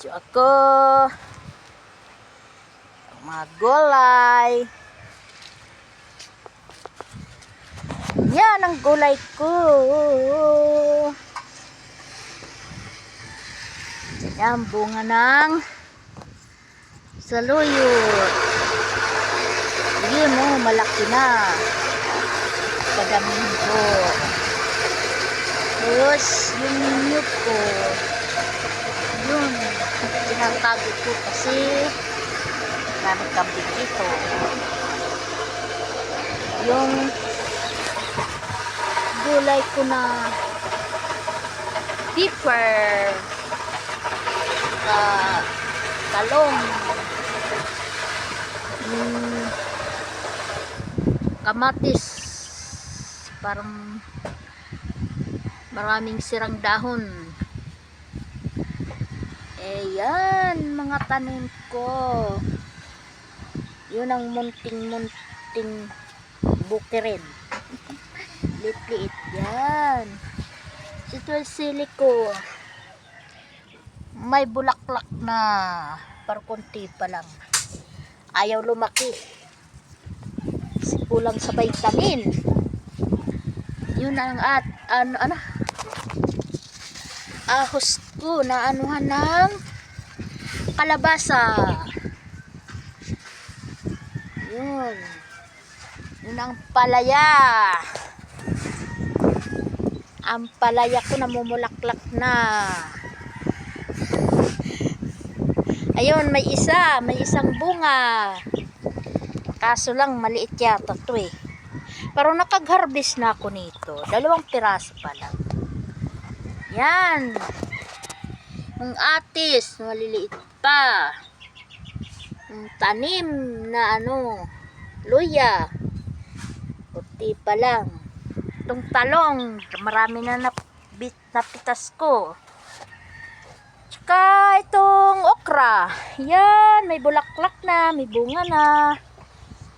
Video ako ang mga gulay. Yan ang gulay ko. Yan bunga ng saluyot. Yun malaki na. Padamihin ko. Tapos yung niyog ko. Yun, tinatago ko kasi marami kambing dito. Yung gulay ko na pepper, talong, kamatis, parang maraming sirang dahon. Yan mga tanim ko. Yun ang munting bukirin. Liit-liit yan. Ito yung sili ko. May bulaklak na, par konti pa lang. Ayaw lumaki. Kasi kulang sa vitamin. Yun ang ahos ko na anuhan ng kalabasa. Yun ang palaya. Ang palaya ko namumulaklak na. Ayun, may isang bunga. Kaso lang maliit yata to eh. Pero nakag-harvest na ako nito. 2 piraso pa lang. Yan. Ang atis, maliliit pa. Ang tanim na luya. Puti pa lang. Itong talong, marami na napitas ko. Tsaka itong okra. Yan, may bulaklak na, may bunga na.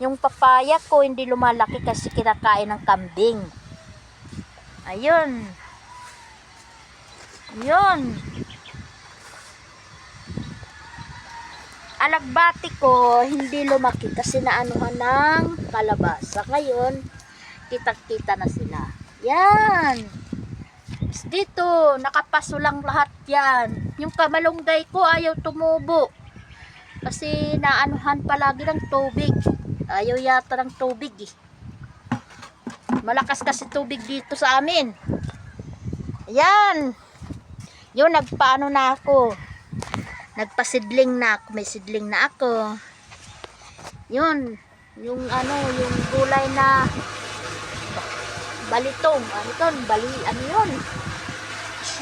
Yung papaya ko hindi lumalaki kasi kinakain ng kambing. Ayun. Yun. Alagbati ko hindi lumaki kasi naanuhan ng kalabasa. Ngayon, kitang-kita na sila. Yan. Dito, nakapaso lang lahat yan. Yung kamalunggay ko ayaw tumubo. Kasi naanuhan palagi ng tubig. Ayaw yata ng tubig eh. Malakas kasi tubig dito sa amin. Yan. Yun, nagpaano na ako. Nagpasidling na ako. May sidling na ako. Yun. Yung gulay na balitong. Yun?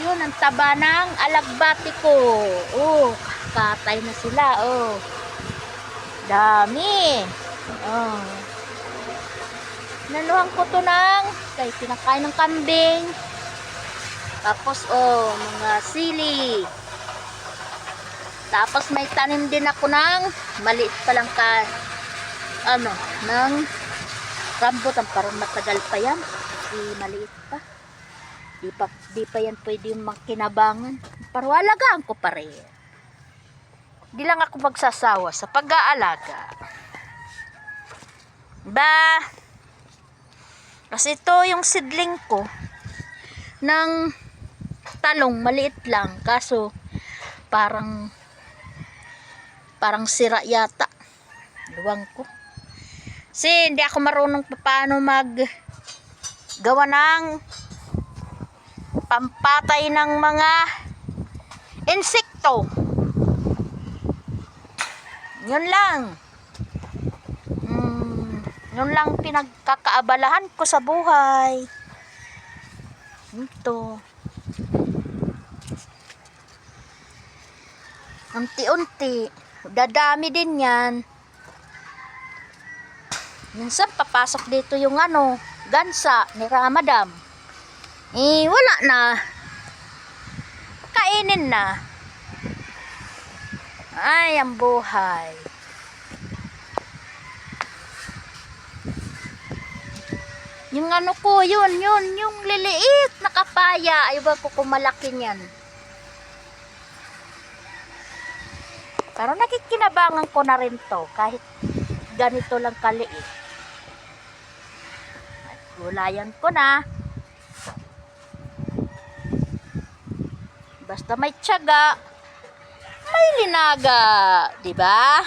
Yun, ang taba ng alagbati ko. Oh, katay na sila. Oh. Dami. Oh. Nanuhan ko to kay kinakain ng kambing. Tapos, mga sili. Tapos, may tanim din ako ng maliit pa lang ng rambutan. Parang matagal pa yan. Kasi maliit pa. Di pa yan pwede yung makinabangan. Pero alagaan ko pa rin. Di lang ako magsasawa sa pag-aalaga. Kasi ito yung sidling ko ng talong, maliit lang. Kaso, parang sira yata. Luwang ko. Kasi hindi ako marunong paano gawa ng pampatay ng mga insekto. Yun lang. Yun lang pinagkakaabalahan ko sa buhay. Ito. Unti-unti. Dadami din yan. Minsan papasok dito yung gansa ni Ramadan. Wala na. Kainin na. Ay, ang buhay. Yung ko, yun, yung liliit na kapaya. Ayaw ko kung malaki niyan. Pero nakikinabangan ko na rin to kahit ganito lang kaliit. At gulayan ko na. Basta may tiyaga, may linaga, di ba?